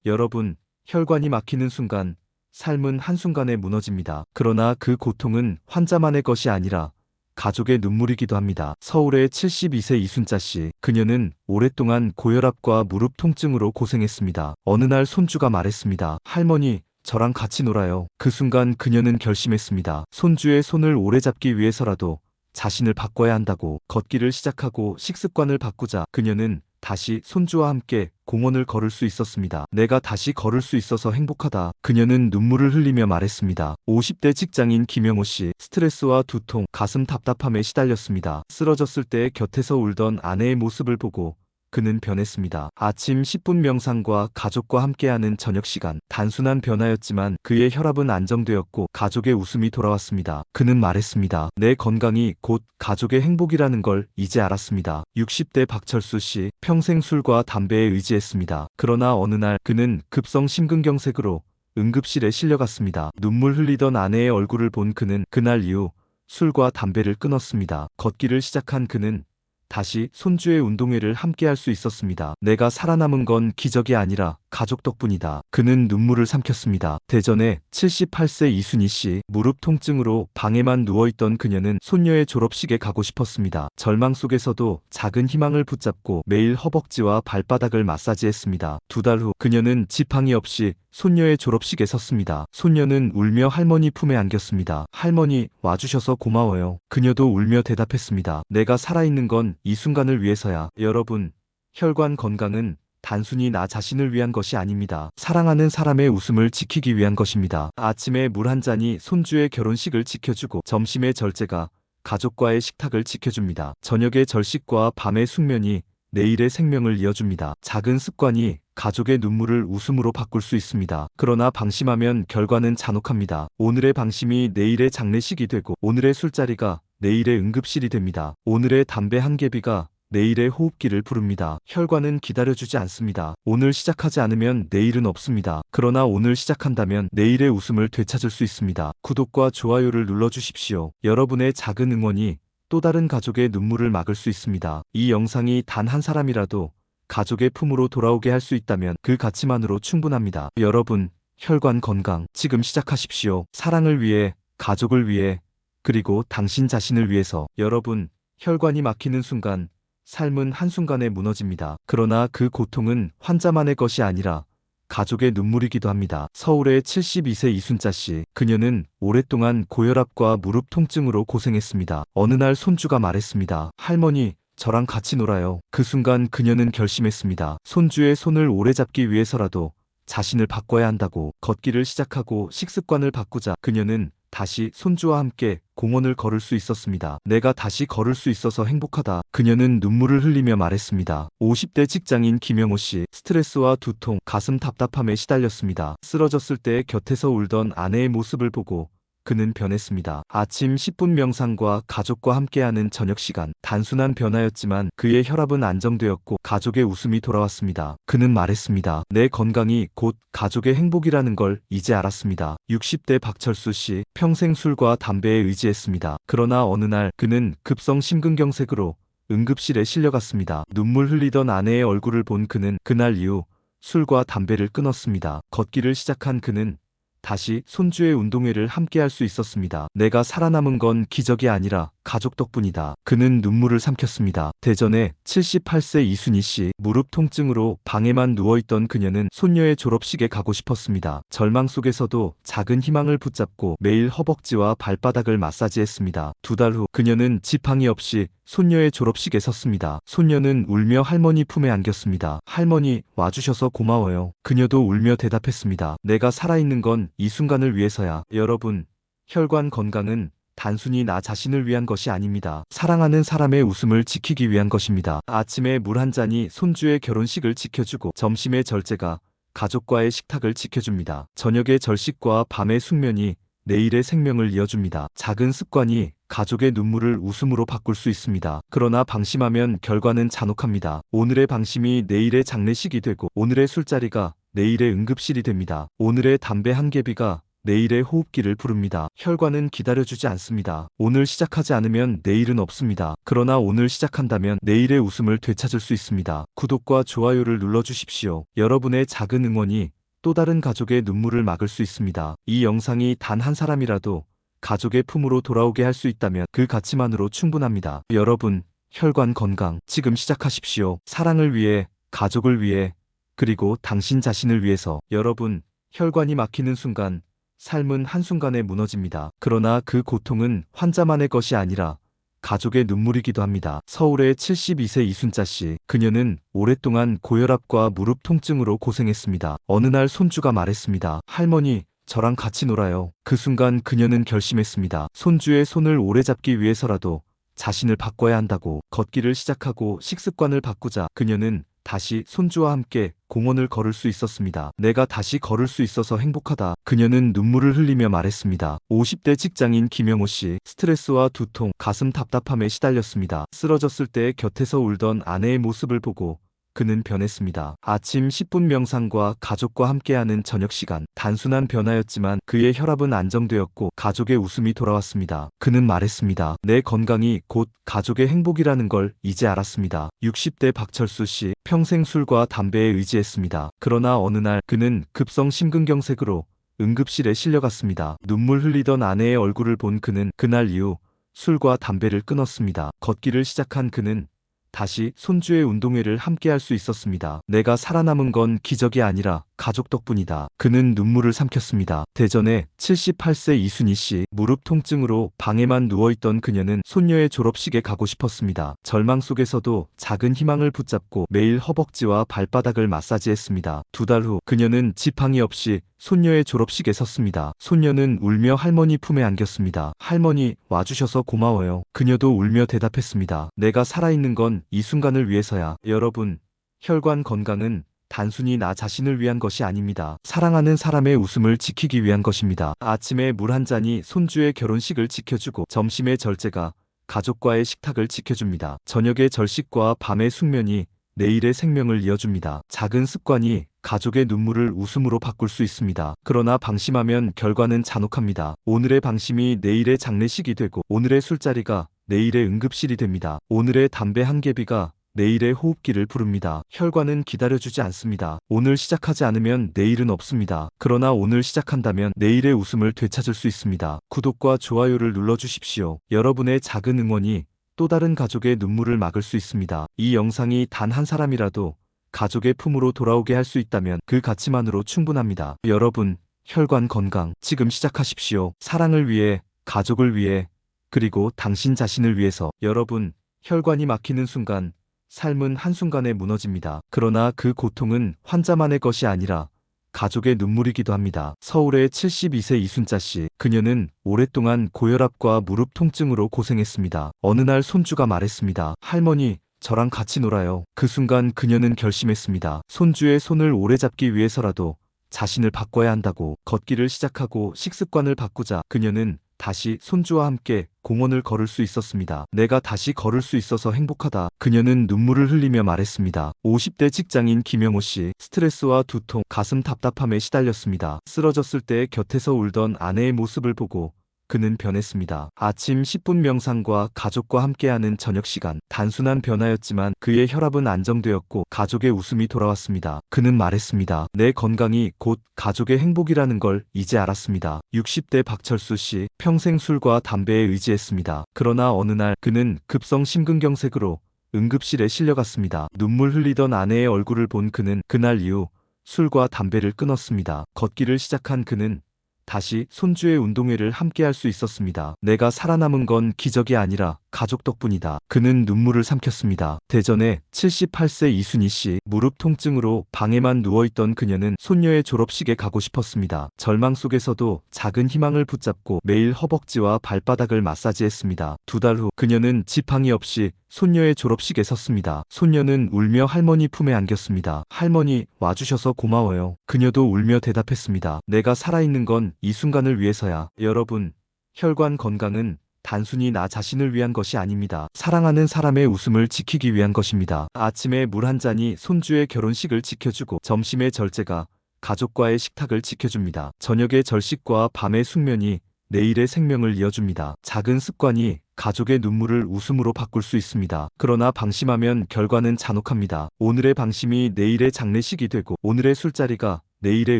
여러분, 혈관이 막히는 순간 삶은 한순간에 무너집니다. 그러나 그 고통은 환자만의 것이 아니라 가족의 눈물이기도 합니다. 서울의 72세 이순자 씨. 그녀는 오랫동안 고혈압과 무릎 통증으로 고생했습니다. 어느 날 손주가 말했습니다. 할머니, 저랑 같이 놀아요. 그 순간 그녀는 결심했습니다. 손주의 손을 오래 잡기 위해서라도 자신을 바꿔야 한다고. 걷기를 시작하고 식습관을 바꾸자 그녀는 다시 손주와 함께 공원을 걸을 수 있었습니다. 내가 다시 걸을 수 있어서 행복하다. 그녀는 눈물을 흘리며 말했습니다. 50대 직장인 김영호 씨. 스트레스와 두통, 가슴 답답함에 시달렸습니다. 쓰러졌을 때 곁에서 울던 아내의 모습을 보고 그는 변했습니다. 아침 10분 명상과 가족과 함께하는 저녁 시간. 단순한 변화였지만 그의 혈압은 안정되었고 가족의 웃음이 돌아왔습니다. 그는 말했습니다. 내 건강이 곧 가족의 행복이라는 걸 이제 알았습니다. 60대 박철수 씨. 평생 술과 담배에 의지했습니다. 그러나 어느 날 그는 급성 심근경색으로 응급실에 실려갔습니다. 눈물 흘리던 아내의 얼굴을 본 그는 그날 이후 술과 담배를 끊었습니다. 걷기를 시작한 그는 다시 손주의 운동회를 함께할 수 있었습니다. 내가 살아남은 건 기적이 아니라 가족 덕분이다. 그는 눈물을 삼켰습니다. 대전의 78세 이순희 씨. 무릎 통증으로 방에만 누워있던 그녀는 손녀의 졸업식에 가고 싶었습니다. 절망 속에서도 작은 희망을 붙잡고 매일 허벅지와 발바닥을 마사지했습니다. 2달 후 그녀는 지팡이 없이 손녀의 졸업식에 섰습니다. 손녀는 울며 할머니 품에 안겼습니다. 할머니, 와주셔서 고마워요. 그녀도 울며 대답했습니다. 내가 살아있는 건 이 순간을 위해서야. 여러분, 혈관 건강은 단순히 나 자신을 위한 것이 아닙니다. 사랑하는 사람의 웃음을 지키기 위한 것입니다. 아침에 물 한 잔이 손주의 결혼식을 지켜주고 점심에 절제가 가족과의 식탁을 지켜줍니다. 저녁에 절식과 밤의 숙면이 내일의 생명을 이어줍니다. 작은 습관이 가족의 눈물을 웃음으로 바꿀 수 있습니다. 그러나 방심하면 결과는 잔혹합니다. 오늘의 방심이 내일의 장례식이 되고 오늘의 술자리가 내일의 응급실이 됩니다. 오늘의 담배 한 개비가 내일의 호흡기를 부릅니다. 혈관은 기다려주지 않습니다. 오늘 시작하지 않으면 내일은 없습니다. 그러나 오늘 시작한다면 내일의 웃음을 되찾을 수 있습니다. 구독과 좋아요를 눌러주십시오. 여러분의 작은 응원이 또 다른 가족의 눈물을 막을 수 있습니다. 이 영상이 단 한 사람이라도 가족의 품으로 돌아오게 할 수 있다면 그 가치만으로 충분합니다. 여러분, 혈관 건강 지금 시작하십시오. 사랑을 위해, 가족을 위해, 그리고 당신 자신을 위해서. 여러분, 혈관이 막히는 순간 삶은 한순간에 무너집니다. 그러나 그 고통은 환자만의 것이 아니라 가족의 눈물이기도 합니다. 서울의 72세 이순자 씨. 그녀는 오랫동안 고혈압과 무릎 통증으로 고생했습니다. 어느 날 손주가 말했습니다. 할머니, 저랑 같이 놀아요. 그 순간 그녀는 결심했습니다. 손주의 손을 오래 잡기 위해서라도 자신을 바꿔야 한다고. 걷기를 시작하고 식습관을 바꾸자 그녀는 다시 손주와 함께 공원을 걸을 수 있었습니다. 내가 다시 걸을 수 있어서 행복하다. 그녀는 눈물을 흘리며 말했습니다. 50대 직장인 김영호 씨. 스트레스와 두통, 가슴 답답함에 시달렸습니다. 쓰러졌을 때 곁에서 울던 아내의 모습을 보고 그는 변했습니다. 아침 10분 명상과 가족과 함께하는 저녁 시간. 단순한 변화였지만 그의 혈압은 안정되었고 가족의 웃음이 돌아왔습니다. 그는 말했습니다. 내 건강이 곧 가족의 행복이라는 걸 이제 알았습니다. 60대 박철수 씨. 평생 술과 담배에 의지했습니다. 그러나 어느 날 그는 급성 심근경색으로 응급실에 실려갔습니다. 눈물 흘리던 아내의 얼굴을 본 그는 그날 이후 술과 담배를 끊었습니다. 걷기를 시작한 그는 다시 손주의 운동회를 함께할 수 있었습니다. 내가 살아남은 건 기적이 아니라 가족 덕분이다. 그는 눈물을 삼켰습니다. 대전의 78세 이순희 씨. 무릎 통증으로 방에만 누워있던 그녀는 손녀의 졸업식에 가고 싶었습니다. 절망 속에서도 작은 희망을 붙잡고 매일 허벅지와 발바닥을 마사지했습니다. 2달 후 그녀는 지팡이 없이 손녀의 졸업식에 섰습니다. 손녀는 울며 할머니 품에 안겼습니다. 할머니, 와주셔서 고마워요. 그녀도 울며 대답했습니다. 내가 살아있는 건 이 순간을 위해서야. 여러분, 혈관 건강은 단순히 나 자신을 위한 것이 아닙니다. 사랑하는 사람의 웃음을 지키기 위한 것입니다. 아침에 물 한 잔이 손주의 결혼식을 지켜주고 점심에 절제가 가족과의 식탁을 지켜줍니다. 저녁에 절식과 밤의 숙면이 내일의 생명을 이어줍니다. 작은 습관이 가족의 눈물을 웃음으로 바꿀 수 있습니다. 그러나 방심하면 결과는 잔혹합니다. 오늘의 방심이 내일의 장례식이 되고 오늘의 술자리가 내일의 응급실이 됩니다. 오늘의 담배 한 개비가 내일의 호흡기를 부릅니다. 혈관은 기다려주지 않습니다. 오늘 시작하지 않으면 내일은 없습니다. 그러나 오늘 시작한다면 내일의 웃음을 되찾을 수 있습니다. 구독과 좋아요를 눌러주십시오. 여러분의 작은 응원이 또 다른 가족의 눈물을 막을 수 있습니다. 이 영상이 단 한 사람이라도 가족의 품으로 돌아오게 할 수 있다면 그 가치만으로 충분합니다. 여러분, 혈관 건강 지금 시작하십시오. 사랑을 위해, 가족을 위해, 그리고 당신 자신을 위해서. 여러분, 혈관이 막히는 순간 삶은 한순간에 무너집니다. 그러나 그 고통은 환자만의 것이 아니라 가족의 눈물이기도 합니다. 서울의 72세 이순자 씨. 그녀는 오랫동안 고혈압과 무릎 통증으로 고생했습니다. 어느 날 손주가 말했습니다. 할머니, 저랑 같이 놀아요. 그 순간 그녀는 결심했습니다. 손주의 손을 오래 잡기 위해서라도 자신을 바꿔야 한다고. 걷기를 시작하고 식습관을 바꾸자 그녀는 다시 손주와 함께 공원을 걸을 수 있었습니다. 내가 다시 걸을 수 있어서 행복하다. 그녀는 눈물을 흘리며 말했습니다. 50대 직장인 김영호 씨. 스트레스와 두통, 가슴 답답함에 시달렸습니다. 쓰러졌을 때 곁에서 울던 아내의 모습을 보고 그는 변했습니다. 아침 10분 명상과 가족과 함께하는 저녁 시간. 단순한 변화였지만 그의 혈압은 안정되었고 가족의 웃음이 돌아왔습니다. 그는 말했습니다. 내 건강이 곧 가족의 행복이라는 걸 이제 알았습니다. 60대 박철수 씨. 평생 술과 담배에 의지했습니다. 그러나 어느 날 그는 급성 심근경색으로 응급실에 실려갔습니다. 눈물 흘리던 아내의 얼굴을 본 그는 그날 이후 술과 담배를 끊었습니다. 걷기를 시작한 그는 다시 손주의 운동회를 함께 할 수 있었습니다. 내가 살아남은 건 기적이 아니라 가족 덕분이다. 그는 눈물을 삼켰습니다. 대전의 78세 이순희 씨. 무릎 통증으로 방에만 누워있던 그녀는 손녀의 졸업식에 가고 싶었습니다. 절망 속에서도 작은 희망을 붙잡고 매일 허벅지와 발바닥을 마사지했습니다. 2달 후 그녀는 지팡이 없이 손녀의 졸업식에 섰습니다. 손녀는 울며 할머니 품에 안겼습니다. 할머니, 와주셔서 고마워요. 그녀도 울며 대답했습니다. 내가 살아있는 건 이 순간을 위해서야. 여러분, 혈관 건강은 단순히 나 자신을 위한 것이 아닙니다. 사랑하는 사람의 웃음을 지키기 위한 것입니다. 아침에 물 한 잔이 손주의 결혼식을 지켜주고 점심의 절제가 가족과의 식탁을 지켜줍니다. 저녁의 절식과 밤의 숙면이 내일의 생명을 이어줍니다. 작은 습관이 가족의 눈물을 웃음으로 바꿀 수 있습니다. 그러나 방심하면 결과는 잔혹합니다. 오늘의 방심이 내일의 장례식이 되고 오늘의 술자리가 내일의 응급실이 됩니다. 오늘의 담배 한 개비가 내일의 호흡기를 부릅니다. 혈관은 기다려주지 않습니다. 오늘 시작하지 않으면 내일은 없습니다. 그러나 오늘 시작한다면 내일의 웃음을 되찾을 수 있습니다. 구독과 좋아요를 눌러주십시오. 여러분의 작은 응원이 또 다른 가족의 눈물을 막을 수 있습니다. 이 영상이 단 한 사람이라도 가족의 품으로 돌아오게 할 수 있다면 그 가치만으로 충분합니다. 여러분, 혈관 건강 지금 시작하십시오. 사랑을 위해, 가족을 위해, 그리고 당신 자신을 위해서. 여러분, 혈관이 막히는 순간 삶은 한순간에 무너집니다. 그러나 그 고통은 환자만의 것이 아니라 가족의 눈물이기도 합니다. 서울의 72세 이순자 씨. 그녀는 오랫동안 고혈압과 무릎 통증으로 고생했습니다. 어느 날 손주가 말했습니다. 할머니, 저랑 같이 놀아요. 그 순간 그녀는 결심했습니다. 손주의 손을 오래 잡기 위해서라도 자신을 바꿔야 한다고. 걷기를 시작하고 식습관을 바꾸자 그녀는 다시 손주와 함께 공원을 걸을 수 있었습니다. 내가 다시 걸을 수 있어서 행복하다. 그녀는 눈물을 흘리며 말했습니다. 50대 직장인 김영호 씨. 스트레스와 두통, 가슴 답답함에 시달렸습니다. 쓰러졌을 때 곁에서 울던 아내의 모습을 보고 그는 변했습니다. 아침 10분 명상과 가족과 함께하는 저녁 시간. 단순한 변화였지만 그의 혈압은 안정되었고 가족의 웃음이 돌아왔습니다. 그는 말했습니다. 내 건강이 곧 가족의 행복이라는 걸 이제 알았습니다. 60대 박철수 씨. 평생 술과 담배에 의지했습니다. 그러나 어느 날 그는 급성 심근경색으로 응급실에 실려갔습니다. 눈물 흘리던 아내의 얼굴을 본 그는 그날 이후 술과 담배를 끊었습니다. 걷기를 시작한 그는 다시 손주의 운동회를 함께 할 수 있었습니다. 내가 살아남은 건 기적이 아니라 가족 덕분이다. 그는 눈물을 삼켰습니다. 대전의 78세 이순희 씨. 무릎 통증으로 방에만 누워있던 그녀는 손녀의 졸업식에 가고 싶었습니다. 절망 속에서도 작은 희망을 붙잡고 매일 허벅지와 발바닥을 마사지했습니다. 2달 후 그녀는 지팡이 없이 손녀의 졸업식에 섰습니다. 손녀는 울며 할머니 품에 안겼습니다. 할머니, 와주셔서 고마워요. 그녀도 울며 대답했습니다. 내가 살아있는 건 이 순간을 위해서야. 여러분, 혈관 건강은 단순히 나 자신을 위한 것이 아닙니다. 사랑하는 사람의 웃음을 지키기 위한 것입니다. 아침에 물 한 잔이 손주의 결혼식을 지켜주고 점심의 절제가 가족과의 식탁을 지켜줍니다. 저녁의 절식과 밤의 숙면이 내일의 생명을 이어줍니다. 작은 습관이 가족의 눈물을 웃음으로 바꿀 수 있습니다. 그러나 방심하면 결과는 잔혹합니다. 오늘의 방심이 내일의 장례식이 되고 오늘의 술자리가 내일의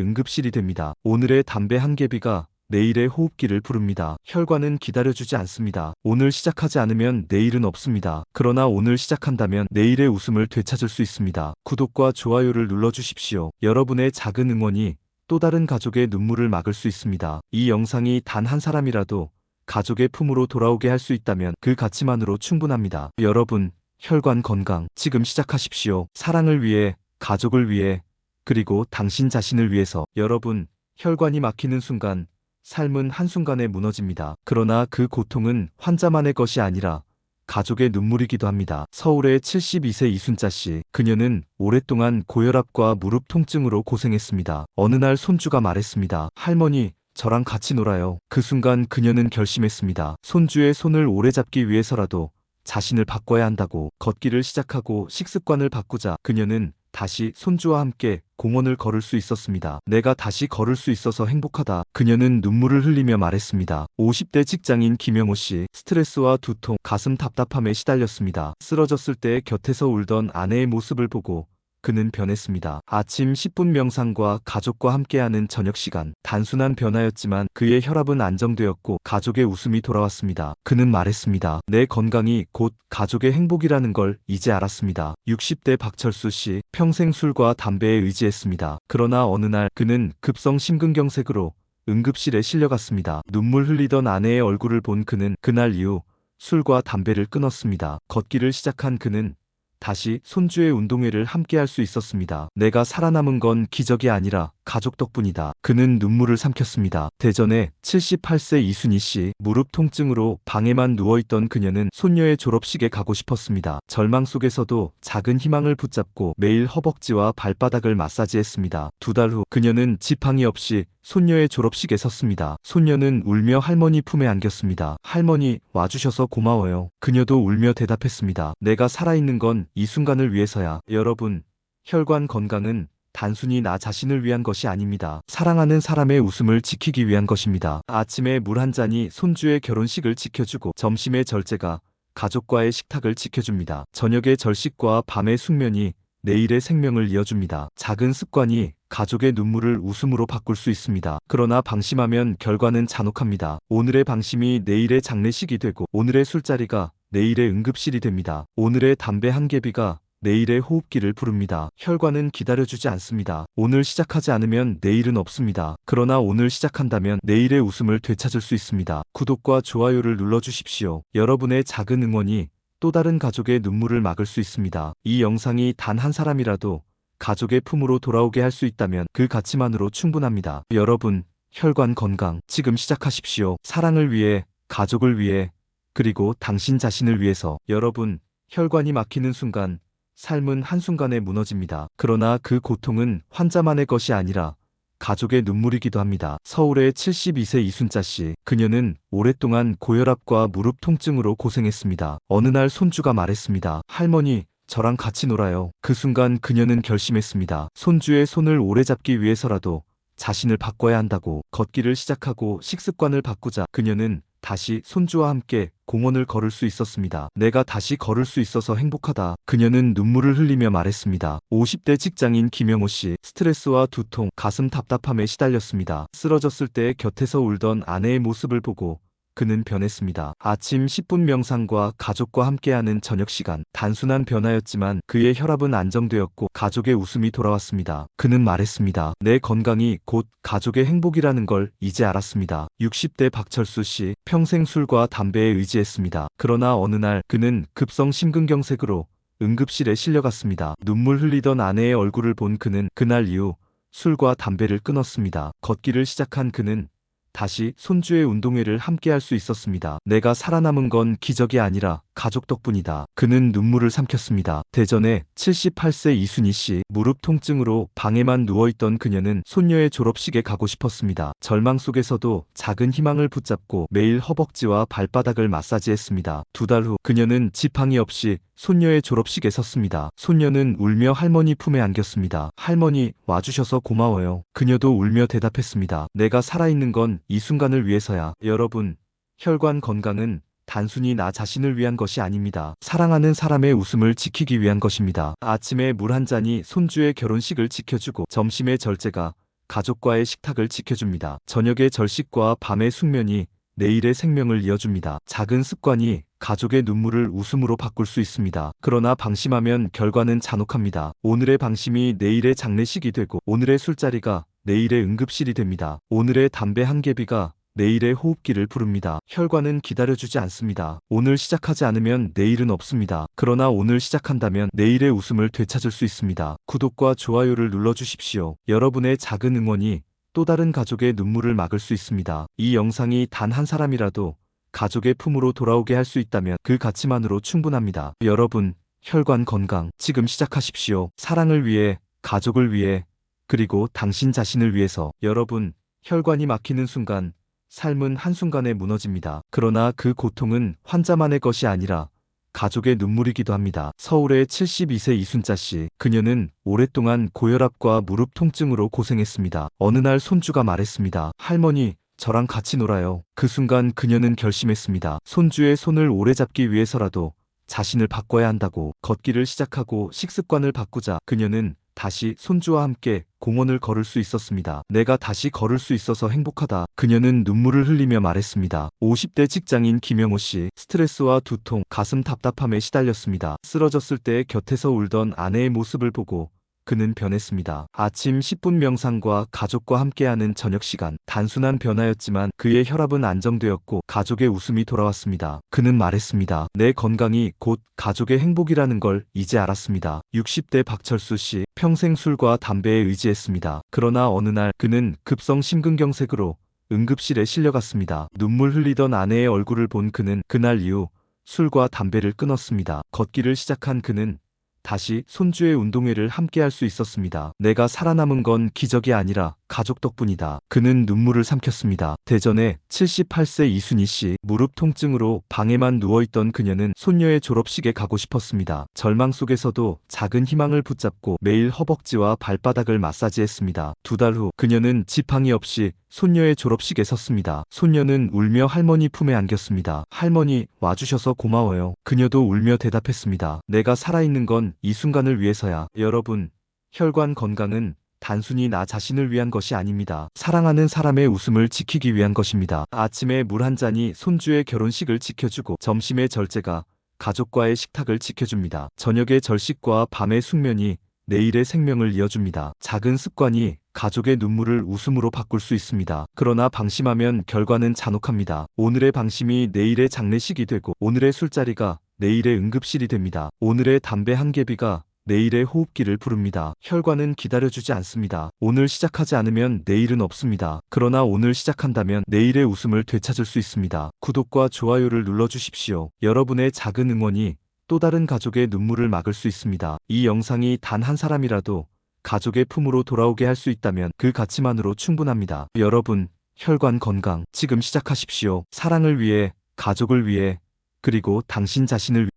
응급실이 됩니다. 오늘의 담배 한 개비가 내일의 호흡기를 부릅니다. 혈관은 기다려주지 않습니다. 오늘 시작하지 않으면 내일은 없습니다. 그러나 오늘 시작한다면 내일의 웃음을 되찾을 수 있습니다. 구독과 좋아요를 눌러주십시오. 여러분의 작은 응원이 또 다른 가족의 눈물을 막을 수 있습니다. 이 영상이 단 한 사람이라도 가족의 품으로 돌아오게 할 수 있다면 그 가치만으로 충분합니다. 여러분, 혈관 건강 지금 시작하십시오. 사랑을 위해, 가족을 위해, 그리고 당신 자신을 위해서. 여러분, 혈관이 막히는 순간 삶은 한순간에 무너집니다. 그러나 그 고통은 환자만의 것이 아니라 가족의 눈물이기도 합니다. 서울의 72세 이순자 씨. 그녀는 오랫동안 고혈압과 무릎 통증으로 고생했습니다. 어느 날 손주가 말했습니다. 할머니, 저랑 같이 놀아요. 그 순간 그녀는 결심했습니다. 손주의 손을 오래 잡기 위해서라도 자신을 바꿔야 한다고. 걷기를 시작하고 식습관을 바꾸자 그녀는 다시 손주와 함께 공원을 걸을 수 있었습니다. 내가 다시 걸을 수 있어서 행복하다. 그녀는 눈물을 흘리며 말했습니다. 50대 직장인 김영호 씨. 스트레스와 두통, 가슴 답답함에 시달렸습니다. 쓰러졌을 때 곁에서 울던 아내의 모습을 보고 그는 변했습니다. 아침 10분 명상과 가족과 함께하는 저녁 시간. 단순한 변화였지만 그의 혈압은 안정되었고 가족의 웃음이 돌아왔습니다. 그는 말했습니다. 내 건강이 곧 가족의 행복이라는 걸 이제 알았습니다. 60대 박철수 씨. 평생 술과 담배에 의지했습니다. 그러나 어느 날 그는 급성 심근경색으로 응급실에 실려갔습니다. 눈물 흘리던 아내의 얼굴을 본 그는 그날 이후 술과 담배를 끊었습니다. 걷기를 시작한 그는 다시 손주의 운동회를 함께할 수 있었습니다. 내가 살아남은 건 기적이 아니라 가족 덕분이다. 그는 눈물을 삼켰습니다. 대전의 78세 이순희 씨. 무릎 통증으로 방에만 누워있던 그녀는 손녀의 졸업식에 가고 싶었습니다. 절망 속에서도 작은 희망을 붙잡고 매일 허벅지와 발바닥을 마사지했습니다. 2달 후 그녀는 지팡이 없이 손녀의 졸업식에 섰습니다. 손녀는 울며 할머니 품에 안겼습니다. 할머니, 와주셔서 고마워요. 그녀도 울며 대답했습니다. 내가 살아있는 건 이 순간을 위해서야. 여러분, 혈관 건강은 단순히 나 자신을 위한 것이 아닙니다. 사랑하는 사람의 웃음을 지키기 위한 것입니다. 아침에 물 한 잔이 손주의 결혼식을 지켜주고 점심의 절제가 가족과의 식탁을 지켜줍니다. 저녁의 절식과 밤의 숙면이 내일의 생명을 이어줍니다. 작은 습관이 가족의 눈물을 웃음으로 바꿀 수 있습니다. 그러나 방심하면 결과는 잔혹합니다. 오늘의 방심이 내일의 장례식이 되고 오늘의 술자리가 내일의 응급실이 됩니다. 오늘의 담배 한 개비가 내일의 호흡기를 부릅니다. 혈관은 기다려주지 않습니다. 오늘 시작하지 않으면 내일은 없습니다. 그러나 오늘 시작한다면 내일의 웃음을 되찾을 수 있습니다. 구독과 좋아요를 눌러주십시오. 여러분의 작은 응원이 또 다른 가족의 눈물을 막을 수 있습니다. 이 영상이 단 한 사람이라도 가족의 품으로 돌아오게 할 수 있다면 그 가치만으로 충분합니다. 여러분, 혈관 건강 지금 시작하십시오. 사랑을 위해, 가족을 위해, 그리고 당신 자신을 위해서. 여러분, 혈관이 막히는 순간 삶은 한순간에 무너집니다. 그러나 그 고통은 환자만의 것이 아니라 가족의 눈물이기도 합니다. 서울의 72세 이순자 씨. 그녀는 오랫동안 고혈압과 무릎 통증으로 고생했습니다. 어느 날 손주가 말했습니다. 할머니, 저랑 같이 놀아요. 그 순간 그녀는 결심했습니다. 손주의 손을 오래 잡기 위해서라도 자신을 바꿔야 한다고. 걷기를 시작하고 식습관을 바꾸자 그녀는 다시 손주와 함께 공원을 걸을 수 있었습니다. 내가 다시 걸을 수 있어서 행복하다. 그녀는 눈물을 흘리며 말했습니다. 50대 직장인 김영호 씨. 스트레스와 두통, 가슴 답답함에 시달렸습니다. 쓰러졌을 때 곁에서 울던 아내의 모습을 보고 그는 변했습니다. 아침 10분 명상과 가족과 함께하는 저녁 시간. 단순한 변화였지만 그의 혈압은 안정되었고 가족의 웃음이 돌아왔습니다. 그는 말했습니다. 내 건강이 곧 가족의 행복이라는 걸 이제 알았습니다. 60대 박철수 씨. 평생 술과 담배에 의지했습니다. 그러나 어느 날 그는 급성 심근경색으로 응급실에 실려갔습니다. 눈물 흘리던 아내의 얼굴을 본 그는 그날 이후 술과 담배를 끊었습니다. 걷기를 시작한 그는 다시 손주의 운동회를 함께할 수 있었습니다. 내가 살아남은 건 기적이 아니라 가족 덕분이다. 그는 눈물을 삼켰습니다. 대전의 78세 이순희 씨. 무릎 통증으로 방에만 누워있던 그녀는 손녀의 졸업식에 가고 싶었습니다. 절망 속에서도 작은 희망을 붙잡고 매일 허벅지와 발바닥을 마사지했습니다. 2달 후 그녀는 지팡이 없이 손녀의 졸업식에 섰습니다. 손녀는 울며 할머니 품에 안겼습니다. 할머니, 와주셔서 고마워요. 그녀도 울며 대답했습니다. 내가 살아있는 건 이 순간을 위해서야. 여러분, 혈관 건강은 단순히 나 자신을 위한 것이 아닙니다. 사랑하는 사람의 웃음을 지키기 위한 것입니다. 아침에 물 한 잔이 손주의 결혼식을 지켜주고 점심의 절제가 가족과의 식탁을 지켜줍니다. 저녁의 절식과 밤의 숙면이 내일의 생명을 이어줍니다. 작은 습관이 가족의 눈물을 웃음으로 바꿀 수 있습니다. 그러나 방심하면 결과는 잔혹합니다. 오늘의 방심이 내일의 장례식이 되고, 오늘의 술자리가 내일의 응급실이 됩니다. 오늘의 담배 한 개비가 내일의 호흡기를 부릅니다. 혈관은 기다려주지 않습니다. 오늘 시작하지 않으면 내일은 없습니다. 그러나 오늘 시작한다면 내일의 웃음을 되찾을 수 있습니다. 구독과 좋아요를 눌러주십시오. 여러분의 작은 응원이 또 다른 가족의 눈물을 막을 수 있습니다. 이 영상이 단 한 사람이라도 가족의 품으로 돌아오게 할 수 있다면 그 가치만으로 충분합니다. 여러분, 혈관 건강 지금 시작하십시오. 사랑을 위해, 가족을 위해, 그리고 당신 자신을 위해서. 여러분, 혈관이 막히는 순간 삶은 한순간에 무너집니다. 그러나 그 고통은 환자만의 것이 아니라 가족의 눈물이기도 합니다. 서울의 72세 이순자 씨. 그녀는 오랫동안 고혈압과 무릎 통증으로 고생했습니다. 어느 날 손주가 말했습니다. 할머니, 저랑 같이 놀아요. 그 순간 그녀는 결심했습니다. 손주의 손을 오래 잡기 위해서라도 자신을 바꿔야 한다고. 걷기를 시작하고 식습관을 바꾸자 그녀는 다시 손주와 함께 공원을 걸을 수 있었습니다. 내가 다시 걸을 수 있어서 행복하다. 그녀는 눈물을 흘리며 말했습니다. 50대 직장인 김영호 씨. 스트레스와 두통, 가슴 답답함에 시달렸습니다. 쓰러졌을 때 곁에서 울던 아내의 모습을 보고 그는 변했습니다. 아침 10분 명상과 가족과 함께하는 저녁 시간. 단순한 변화였지만 그의 혈압은 안정되었고 가족의 웃음이 돌아왔습니다. 그는 말했습니다. 내 건강이 곧 가족의 행복이라는 걸 이제 알았습니다. 60대 박철수 씨. 평생 술과 담배에 의지했습니다. 그러나 어느 날 그는 급성 심근경색으로 응급실에 실려갔습니다. 눈물 흘리던 아내의 얼굴을 본 그는 그날 이후 술과 담배를 끊었습니다. 걷기를 시작한 그는 다시 손주의 운동회를 함께 할 수 있었습니다. 내가 살아남은 건 기적이 아니라 가족 덕분이다. 그는 눈물을 삼켰습니다. 대전의 78세 이순희 씨. 무릎 통증으로 방에만 누워있던 그녀는 손녀의 졸업식에 가고 싶었습니다. 절망 속에서도 작은 희망을 붙잡고 매일 허벅지와 발바닥을 마사지했습니다. 2달 후 그녀는 지팡이 없이 손녀의 졸업식에 섰습니다. 손녀는 울며 할머니 품에 안겼습니다. 할머니, 와주셔서 고마워요. 그녀도 울며 대답했습니다. 내가 살아있는 건 이 순간을 위해서야. 여러분, 혈관 건강은 단순히 나 자신을 위한 것이 아닙니다. 사랑하는 사람의 웃음을 지키기 위한 것입니다. 아침에 물 한 잔이 손주의 결혼식을 지켜주고, 점심의 절제가 가족과의 식탁을 지켜줍니다. 저녁의 절식과 밤의 숙면이 내일의 생명을 이어줍니다. 작은 습관이 가족의 눈물을 웃음으로 바꿀 수 있습니다. 그러나 방심하면 결과는 잔혹합니다. 오늘의 방심이 내일의 장례식이 되고, 오늘의 술자리가 내일의 응급실이 됩니다. 오늘의 담배 한 개비가 내일의 호흡기를 부릅니다. 혈관은 기다려주지 않습니다. 오늘 시작하지 않으면 내일은 없습니다. 그러나 오늘 시작한다면 내일의 웃음을 되찾을 수 있습니다. 구독과 좋아요를 눌러주십시오. 여러분의 작은 응원이 또 다른 가족의 눈물을 막을 수 있습니다. 이 영상이 단 한 사람이라도 가족의 품으로 돌아오게 할 수 있다면 그 가치만으로 충분합니다. 여러분, 혈관 건강 지금 시작하십시오. 사랑을 위해, 가족을 위해, 그리고 당신 자신을 위해.